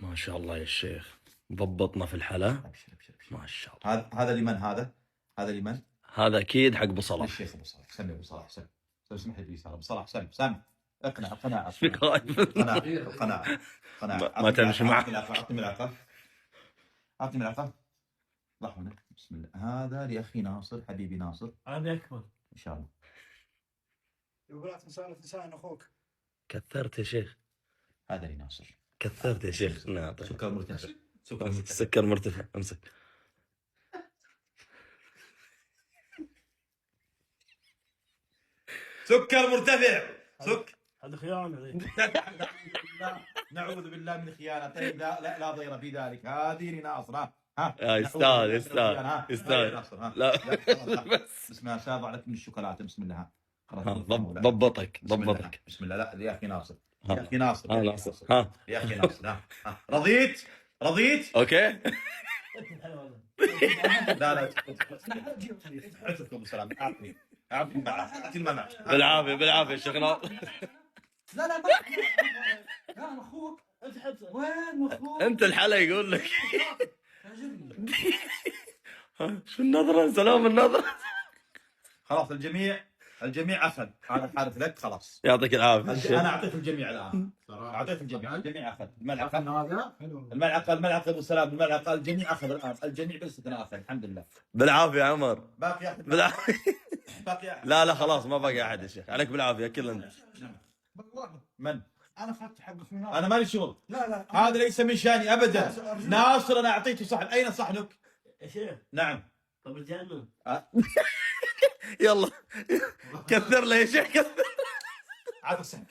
ما شاء الله يا شيخ، ضبطنا في الحلا. ابشر ابشر ابشر. ما شاء الله. هذا لمن؟ هذا لمن؟ هذا اكيد حق ابو صلاح. الشيخ ابو صلاح. سمي ابو صلاح، سمي. لو سمحت لي ابو صلاح، سمي. اقنع. فيك خايف. قناعة. ما تمشي معه. اعطني ملعقة. لحظة. بسم الله. هذا لاخي ناصر، حبيبي ناصر. هذا اكبر ان شاء الله. يقول لا تنسى لسان اخوك. كثرت يا شيخ. هذا لناصر. كثرت يا شيخ. نعطي. سكر مرتفع. سكر مرتفع. امسك. سكر مرتفع. هذا خيانة. نعوذ بالله من خيانته. لا ضير في ذلك. هذه لناصر. ها يستاهل. لا بس بسم الله. ساضع لك من الشوكولاته. بسم الله. ضبطك. بسم الله. لا يا اخي ناصر. يا اخي ناصر. يا اخي ناصر. رضيت. اوكي. لا حسبكم بالسلامه. اعطني المنع. بالعافيه يا شيخ ناصر. لا كان اخوك. وين اخوك؟ انت الحلا يقول لك. شو النظره؟ سلام النظره. خلاص الجميع اخذ. هذا حارث لك. خلاص يعطيك العافيه. انا اعطيت الجميع الان. اعطيت الجميع اخذ الملعقه ابو سلام. الملعقه الجميع اخذ الان. الجميع بالاستثناء اخذ. الحمد لله. بالعافيه يا عمر. باقي احد؟ باقي احد؟ لا خلاص ما باقي احد يا شيخ. عليك بالعافيه كلنا. من؟ انا اخذت حق في ناصر. انا مالي شغل. لا هذا ليس من شاني ابدا. ناصر انا اعطيته صحن. اين صحنك؟ يا شيخ نعم. طب الجنة. يلا كثر له يا شيخ. عاد الصحن.